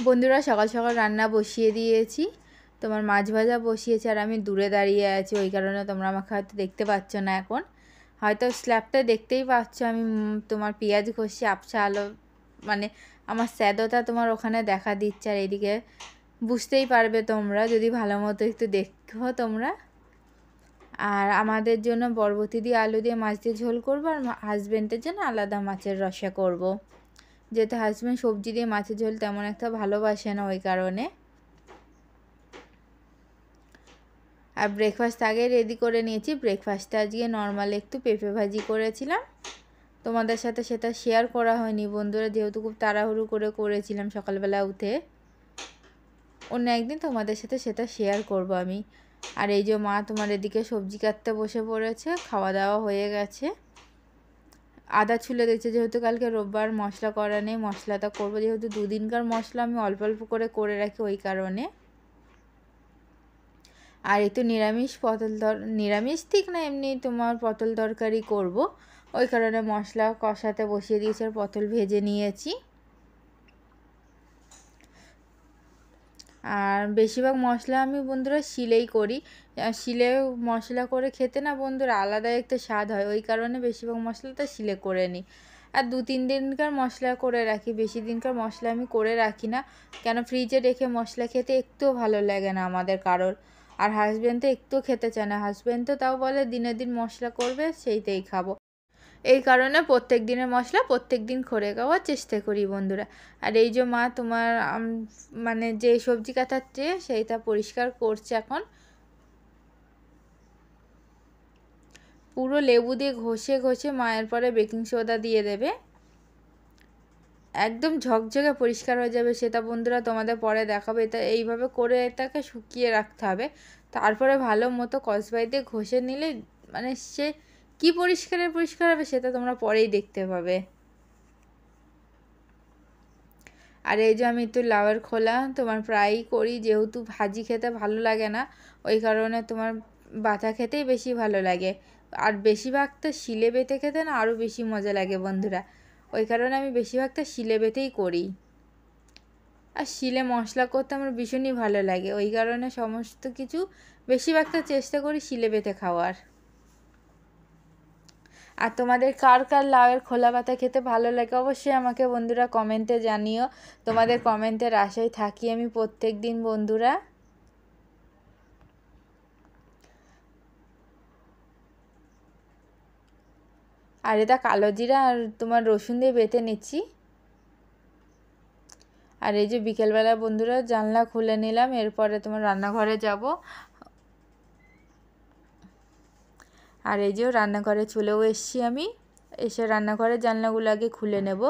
বন্ধুরা সকাল সকাল রান্না বসিয়ে দিয়েছি, তোমার মাছ ভাজা বসিয়েছি আর আমি দূরে দাঁড়িয়ে আছি, ওই কারণে তোমরা আমাকে হয়তো দেখতে পাচ্ছ না। এখন হয়তো স্ল্যাবটা দেখতেই পাচ্ছ, আমি তোমার পেঁয়াজ ঘষি আবছা আলো, মানে আমার স্যাদোটা তোমার ওখানে দেখা দিচ্ছে। আর এদিকে বুঝতেই পারবে তোমরা যদি ভালো মতো একটু দেখো তোমরা। আর আমাদের জন্য বরবটি দিয়ে আলু দিয়ে মাছ দিয়ে ঝোল করবো, আর হাজব্যান্ডের জন্য আলাদা মাছের রসা করব। যেহেতু হাজব্যান্ড সবজি দিয়ে মাছের ঝোল তেমন একটা ভালোবাসে না, ওই কারণে। আর ব্রেকফাস্ট আগে রেডি করে নিয়েছি। ব্রেকফাস্টে আজকে নর্মাল একটু পেঁপে ভাজি করেছিলাম, তোমাদের সাথে সেটা শেয়ার করা হয়নি বন্ধুরা, যেহেতু খুব তাড়াহুড়ো করে করেছিলাম সকালবেলা উঠে। অন্য একদিন তোমাদের সাথে সেটা শেয়ার করব আমি। আর এই যে মা তোমার এদিকে সবজি কাটতে বসে পড়েছে, খাওয়া দাওয়া হয়ে গেছে। আদা ছুলে দিচ্ছে, যেহেতু কালকে রোববার মশলা করা নেই, মশলাটা করবো। যেহেতু দুদিনকার মশলা আমি অল্প অল্প করে রাখি, ওই কারণে। আর একটু নিরামিষ নিরামিষ ঠিক না, এমনি তোমার পটল তরকারি করব, ওই কারণে মশলা কষাতে বসিয়ে দিয়েছি আর পটল ভেজে নিয়েছি। আর বেশিরভাগ মশলা আমি বন্ধুরা শিলেই করি, শিলে মশলা করে খেতে না বন্ধুরা আলাদা একটা স্বাদ হয়, ওই কারণে বেশিরভাগ মশলাটা শিলে করে নিই। আর 2-3 দিনকার মশলা করে রাখি, বেশি দিনকার মশলা আমি করে রাখি না, কেন ফ্রিজে রেখে মশলা খেতে একটুও ভালো লাগে না আমাদের কারোর। আর হাজব্যান্ড তো একটুও খেতে চায় না, হাজব্যান্ড তো তাও বলে দিনে দিন মশলা করবে সেইটাই খাবো, এই কারণে প্রত্যেক দিনের মশলা প্রত্যেক দিন করে খাওয়ার চেষ্টা করি বন্ধুরা। আর এই যে মা তোমার মানে যে সবজি কাটাচ্ছে সেইটা পরিষ্কার করছে এখন, পুরো লেবু দিয়ে ঘষে ঘষে মায়ের পরে বেকিং সোডা দিয়ে দেবে, একদম ঝকঝকে পরিষ্কার হয়ে যাবে। সেটা বন্ধুরা তোমাদের পরে দেখাবো। এটা এইভাবে করে এটাকে শুকিয়ে রাখতে হবে, তারপরে ভালো মতো কসবাই দিয়ে ঘষে নিলে মানে সে কি পরিষ্কার হবে সেটা তোমরা পরেই দেখতে পাবে। আর এই যে আমি একটু লাউয়ের খোলা তোমার প্রায়ই করি, যেহেতু ভাজি খেতে ভালো লাগে না, ওই কারণে তোমার বাটা খেতেই বেশি ভালো লাগে। আর বেশিরভাগটা শিলে বেটে খেতে না আরও বেশি মজা লাগে বন্ধুরা, ওই কারণে আমি বেশিরভাগটা শিলে বেটেই করি। আর শিলে মশলা করতে আমার ভীষণই ভালো লাগে, ওই কারণে সমস্ত কিছু বেশিরভাগটা চেষ্টা করি শিলে বেটে খাওয়ার। আর তোমাদের কার কার লাউয়ের খোলা পাতা খেতে ভালো লাগে অবশ্যই আমাকে বন্ধুরা কমেন্টে জানিও, তোমাদের কমেন্টের আশায় থাকি আমি প্রত্যেক দিন বন্ধুরা। আর এটা কালো জিরা আর তোমার রসুন দিয়ে বেটে নিচ্ছি। আর এই যে বিকেলবেলা বন্ধুরা জানলা খুলে নিলাম, এরপরে তোমার রান্নাঘরে যাব। আর এই যে রান্নাঘরে চলেও এসছি আমি, এসে রান্নাঘরের জানলাগুলো আগে খুলে নেব,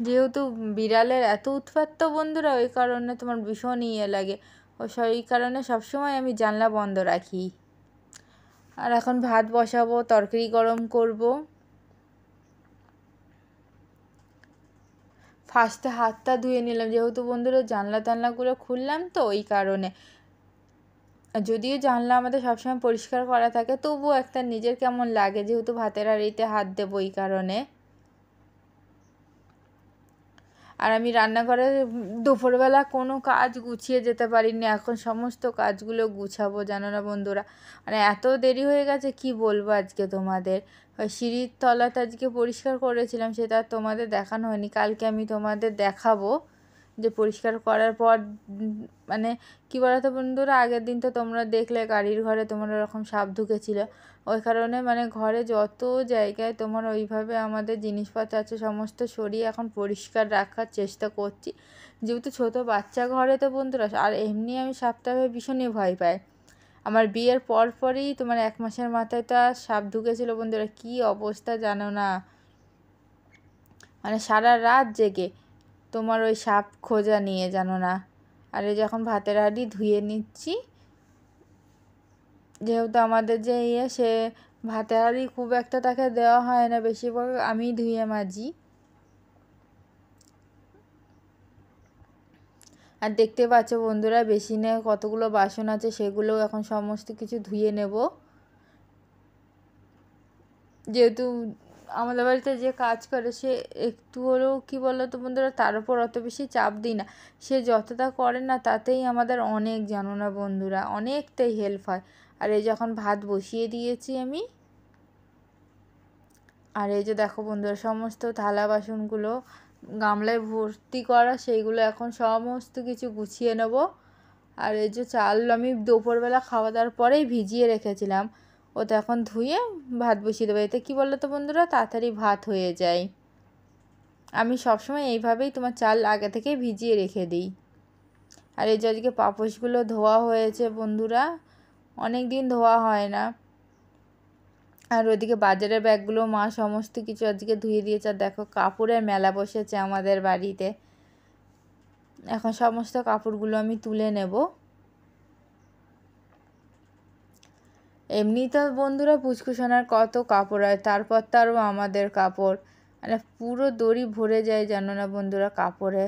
যেহেতু বিড়ালের এত উৎপাত তো বন্ধুরা, ওই কারণে তোমার ভীষণ ইয়ে লাগে, ওই কারণে সবসময় আমি জানলা বন্ধ রাখি। আর এখন ভাত বসাবো, তরকারি গরম করব। ফার্স্টে হাতটা ধুয়ে নিলাম, যেহেতু বন্ধুরা জানলা টানলাগুলো খুললাম তো ওই কারণে। যদিও জানলা আমাদের সবসময় পরিষ্কার করা থাকে, তবুও একটা নিজের কেমন লাগে, যেহেতু ভাতের হাঁড়িতে হাত দেবো ওই কারণে। আর আমি রান্নাঘরে দুপুরবেলা কোনো কাজ গুছিয়ে যেতে পারিনি, এখন সমস্ত কাজগুলো গুছাবো জানো না বন্ধুরা, মানে এত দেরি হয়ে গেছে কি বলবো আজকে তোমাদের। সিঁড়ির তলাটা আজকে পরিষ্কার করেছিলাম, সেটা তোমাদের দেখানো হয়নি, কালকে আমি তোমাদের দেখাবো যে পরিষ্কার করার পর মানে কী বলতো বন্ধুরা, আগের দিন তো তোমরা দেখলে গাড়ির ঘরে তোমার ওরকম সাপ ঢুকেছিল, ওই কারণে মানে ঘরে যত জায়গায় তোমার ওইভাবে আমাদের জিনিসপত্র আছে সমস্ত সরিয়ে এখন পরিষ্কার রাখার চেষ্টা করছি, যেহেতু ছোটো বাচ্চা ঘরে তো বন্ধুরা। আর এমনি আমি সাপটা ভীষণই ভয় পাই, আমার বিয়ের পরই তোমার 1 মাসের মাথায় তো সাপ ঢুকেছিল বন্ধুরা, কী অবস্থা জানো না, মানে সারা রাত জেগে তোমার ওই সাপ খোঁজা নিয়ে জানো না। আর এই যখন ভাতের হাঁড়ি ধুয়ে নিচ্ছি, যেহেতু আমাদের যে সে ভাতের হাঁড়ি খুব একটা তাকে দেওয়া হয় না, বেশিরভাগ আমি ধুয়ে মাজি। আর দেখতে পাচ্ছ বন্ধুরা বেসিনে কতগুলো বাসন আছে, সেগুলো এখন সমস্ত কিছু ধুয়ে নেব, যেহেতু আমাদের বাড়িতে যে কাজ করে সে একটু হলেও কী বলো তো বন্ধুরা, তার উপর অত বেশি চাপ দিই না। সে যতটা করে না তাতেই আমাদের অনেক, জানো না বন্ধুরা, অনেকটাই হেল্প হয়। আর এই যখন ভাত বসিয়ে দিয়েছি আমি, আর এই যে দেখো বন্ধুরা সমস্ত থালা বাসনগুলো গামলায় ভর্তি করা, সেইগুলো এখন সমস্ত কিছু গুছিয়ে নেব। আর এই যে চাল আমি দুপুরবেলা খাওয়া দাওয়ার পরেই ভিজিয়ে রেখেছিলাম, ওটা এখন ধুয়ে ভাত বসিয়ে দেবো। এতে কী বলো তো বন্ধুরা, তাড়াতাড়ি ভাত হয়ে যায়। আমি সবসময় এইভাবেই তোমার চাল আগে থেকেই ভিজিয়ে রেখে দিই। আর এই যে আজকে পাপোশগুলো ধোয়া হয়েছে বন্ধুরা, অনেক দিন ধোয়া হয় না। আর ওইদিকে বাজারের ব্যাগগুলো মা সমস্ত কিছু আজকে ধুয়ে দিয়েছে। আর দেখো কাপড়ের মেলা বসেছে আমাদের বাড়িতে, এখন সমস্ত কাপড়গুলো আমি তুলে নেব। এমনি তো বন্ধুরা পুচকুসোনার কত কাপড় হয়, তারপর তো আরও আমাদের কাপড়, মানে পুরো দড়ি ভরে যায় জানো না বন্ধুরা কাপড়ে।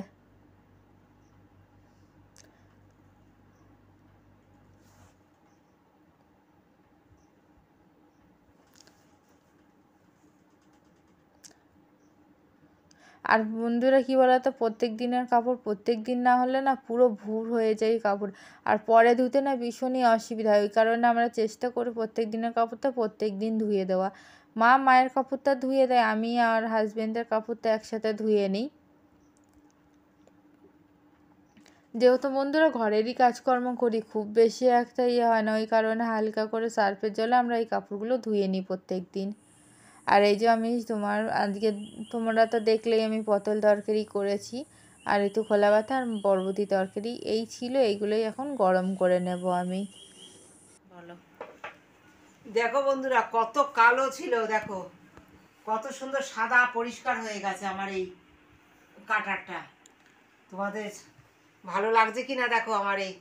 আর বন্ধুরা কী বলো তো, প্রত্যেক দিনের কাপড় প্রত্যেক দিন না হলে না পুরো ভুর হয়ে যায় কাপড়, আর পরে ধুতে না ভীষণই অসুবিধা হয়। ওই কারণে আমরা চেষ্টা করি প্রত্যেক দিনের কাপড়টা প্রত্যেক দিন ধুয়ে দেওয়া। মায়ের কাপড়টা ধুয়ে দেয়, আমি আর হাজব্যান্ডের কাপড়টা একসাথে ধুয়ে নিই। যেহেতু বন্ধুরা ঘরেরই কাজকর্ম করি, খুব বেশি একটা ইয়ে হয় না, ওই কারণে হালকা করে সার্ফের জলে আমরা এই কাপড়গুলো ধুয়ে নিই প্রত্যেক দিন। আর এই যে আমি আজকে তোমরা তো দেখলেই আমি পটল তরকারি করেছি, আর একটু খোলা বাটা আর বরবটি তরকারি এই ছিল, এইগুলোই এখন গরম করে নেব আমি। বলো, দেখো বন্ধুরা কত কালো ছিল, দেখো কত সুন্দর সাদা পরিষ্কার হয়ে গেছে আমার এই কাটারটা। তোমাদের ভালো লাগছে কি না দেখো আমার এই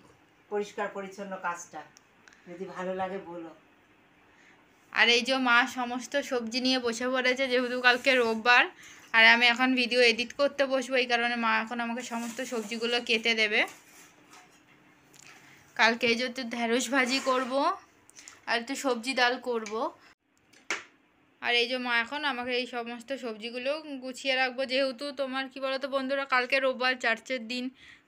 পরিষ্কার পরিচ্ছন্ন কাজটা, যদি ভালো লাগে বলো। আর এই যে মা সমস্ত সবজি নিয়ে বসে পড়েছে, যেহেতু কালকে রোববার, আর আমি এখন ভিডিও এডিট করতে বসবো, এই কারণে মা এখন আমাকে সমস্ত সবজিগুলো কেটে দেবে। কালকে এই যে একটু ঢেঁড়স ভাজি করব, আর একটু সবজি ডাল করব। আর এই যে মা এখন আমাকে এই সমস্ত সবজিগুলো গুছিয়ে রাখবো, যেহেতু তোমার কি বলো তো বন্ধুরা, কালকে রোববার চার্চের দিন,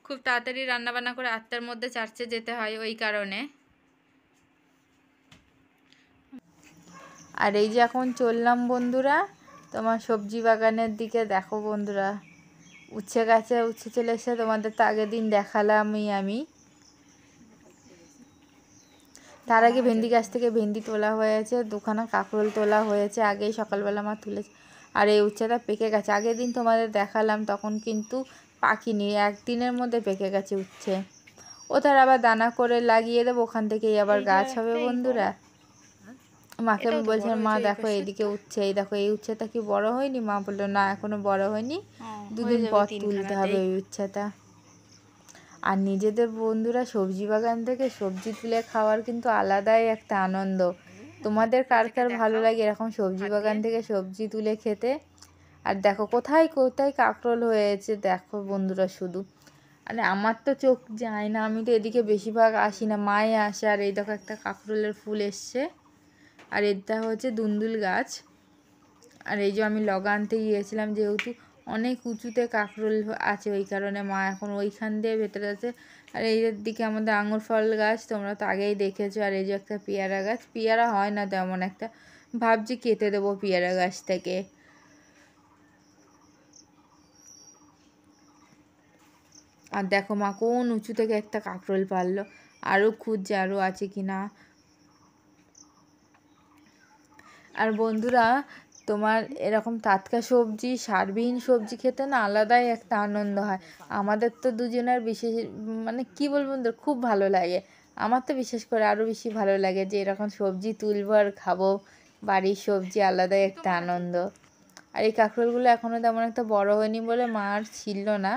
খুব তাড়াতাড়ি রান্নাবান্না করে 8টার মধ্যে চার্চে যেতে হয়, ওই কারণে। আর এই যে এখন চললাম বন্ধুরা তোমার সবজি বাগানের দিকে। দেখো বন্ধুরা উচ্ছে গাছে উচ্ছে চলে এসে, তোমাদের তো আগের দিন দেখালামই আমি। তার আগে ভেন্ডি গাছ থেকে ভেন্ডি তোলা হয়েছে, দুখানা কাঁকরোল তোলা হয়েছে আগেই সকালবেলা মা তুলেছে। আর এই উচ্ছেটা পেকে গেছে, আগের দিন তোমাদের দেখালাম, তখন কিন্তু পাকিনি, একদিনের মধ্যে পেকে গেছে উচ্ছে। ওটার আবার দানা করে লাগিয়ে দেবো, ওখান থেকেই আবার গাছ হবে বন্ধুরা। মাকে আমি বলছিলাম, মা দেখো এইদিকে উচ্ছে, এই দেখো এই উচ্ছেটা কি বড় হয়নি? মা বললো না এখনো বড় হয়নি, দুদিন পর তুলতে হবে এই উচ্ছেটা। আর নিজেদের বন্ধুরা সবজি বাগান থেকে সবজি তুলে খাওয়ার কিন্তু আলাদাই একটা আনন্দ। তোমাদের কার কার ভালো লাগে এরকম সবজি বাগান থেকে সবজি তুলে খেতে? আর দেখো কোথায় কোথায় কাঁকরোল হয়েছে দেখো বন্ধুরা শুধু, মানে আমার তো চোখ যায় না, আমি তো এদিকে বেশিরভাগ আসি না, মাই আসে। আর এই দেখো একটা কাঁকরোলের ফুল এসছে, আর এটা হচ্ছে দুন্দুল গাছ। আর এই যে আমি লগা আনতে গিয়েছিলাম, যেহেতু অনেক উঁচুতে কাঁকরোল আছে, ওই কারণে মা এখন ওইখান দিয়ে ভেতরে আছে। আর এই দিকে আমাদের আঙুর ফল গাছ, তোমরা তো আগেই দেখেছো। আর এই যে একটা পেয়ারা গাছ, পেয়ারা হয় না তেমন একটা, ভাবছি কেটে দেবো পেয়ারা গাছ থেকে। আর দেখো মা কোন উঁচু থেকে একটা কাঁকরোল পারলো, আরও খুঁজছে আরও আছে কি না। আর বন্ধুরা তোমার এরকম টাটকা সবজি, সারবিহীন সবজি খেতে না আলাদাই একটা আনন্দ হয়। আমাদের তো দুজনের বিশেষ, মানে কী বলবো বন্ধুরা, খুব ভালো লাগে। আমার তো বিশেষ করে আরও বেশি ভালো লাগে যে এরকম সবজি তুলবো আর খাবো, বাড়ির সবজি আলাদাই একটা আনন্দ। আর এই কাঁকরোলগুলো এখনও তেমন একটা বড় হয়নি বলে মা আর ছিল না,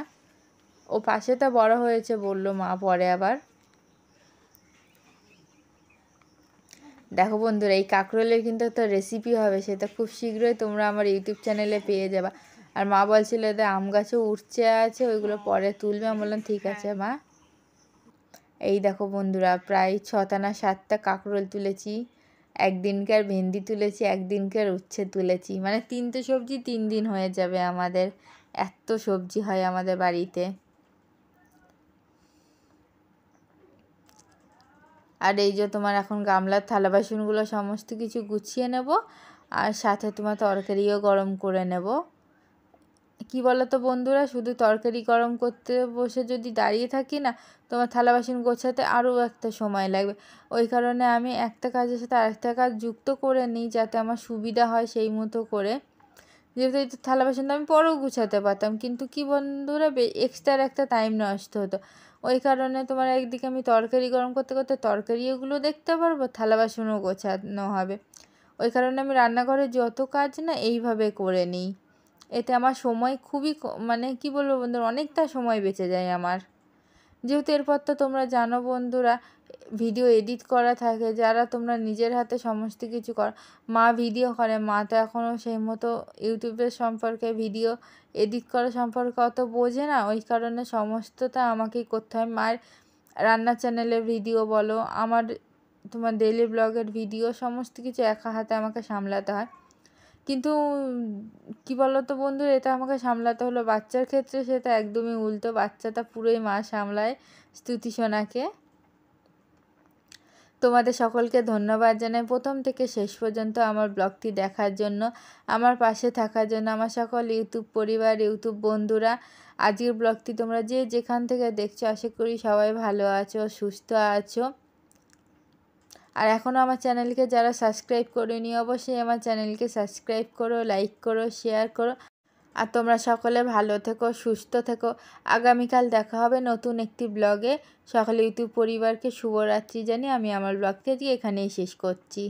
ও পাশেটা বড় হয়েছে বললো মা পরে আবার। দেখো বন্ধুরা এই কাঁকরোলের কিন্তু একটা রেসিপি হবে, সেটা খুব শীঘ্রই তোমরা আমার ইউটিউব চ্যানেলে পেয়ে যাবা। আর মা বলছিল এদের আম গাছে উঠছে আছে, ওইগুলো পরে তুলবে। আমি বললাম ঠিক আছে মা। এই দেখো বন্ধুরা প্রায় 6টা না 7টা কাঁকরোল তুলেছি, একদিনকার ভেন্ডি তুলেছি, একদিনকার উচ্ছে তুলেছি, মানে 3টে সবজি 3 দিন হয়ে যাবে আমাদের, এত সবজি হয় আমাদের বাড়িতে। আর এই যে তোমার এখন গামলার থালা বাসনগুলো সমস্ত কিছু গুছিয়ে নেব, আর সাথে তোমার তরকারিও গরম করে নেব। কি বলো তো বন্ধুরা, শুধু তরকারি গরম করতে বসে যদি দাঁড়িয়ে থাকি না, তোমার থালা বাসন গোছাতে আরও একটা সময় লাগবে। ওই কারণে আমি একটা কাজের সাথে আরেকটা কাজ যুক্ত করে নিই, যাতে আমার সুবিধা হয় সেই মতো করে। যেহেতু এই থালা বাসন আমি পরেও গুছাতে পারতাম, কিন্তু কি বন্ধুরা, এক্সট্রার একটা টাইম নষ্ট হতো। ওই কারণে তোমার একদিকে আমি তরকারি গরম করতে করতে তরকারিগুলো দেখতে পারবো, থালা বাসনও গোছানো হবে। ওই কারণে আমি রান্নাঘরে যত কাজ না এইভাবে করে নিই। এতে আমার সময় খুবই মানে কি বলবো বন্ধুরা, অনেকটা সময় বেঁচে যায় আমার। যেহেতু এরপর তো তোমরা জানো বন্ধুরা, ভিডিও এডিট করা থাকে, যারা তোমরা নিজের হাতে সমস্ত কিছু করো। মা ভিডিও করে, মা তো এখনও সেই মতো ইউটিউবের সম্পর্কে, ভিডিও এডিট করা সম্পর্কে অত বোঝে না। ওই কারণে সমস্তটা আমাকেই করতে হয়। মায়ের রান্নার চ্যানেলের ভিডিও বলো, আমার তোমার ডেইলি ব্লগের ভিডিও, সমস্ত কিছু একা হাতে আমাকে সামলাতে হয়। কিন্তু কি বলো তো বন্ধুরা, এটা আমাকে সামলাতে হলো। বাচ্চার ক্ষেত্রে সেটা একদমই উল্টো, বাচ্চাটা পুরোই মা সামলায়, স্তুতি সোনাকে। তোমাদের সকলকে ধন্যবাদ জানাই প্রথম থেকে শেষ পর্যন্ত আমার ব্লগটি দেখার জন্য, আমার পাশে থাকার জন্য, আমার সকল ইউটিউব পরিবার, ইউটিউব বন্ধুরা। আজকের ব্লগটি তোমরা যে যেখান থেকে দেখছো, আশা করি সবাই ভালো আছো, সুস্থ আছো। আর এখনও আমার চ্যানেলকে যারা সাবস্ক্রাইব করেনি, অবশ্যই আমার চ্যানেলকে সাবস্ক্রাইব করো, লাইক করো, শেয়ার করো। আর তোমরা সকলে ভালো থেকো, সুস্থ থেকো। আগামীকাল দেখা হবে নতুন একটি ব্লগে। সকলে ইউটিউব পরিবারকে শুভরাত্রি জানিয়ে আমি আমার ব্লগটি আজকে এখানেই শেষ করছি।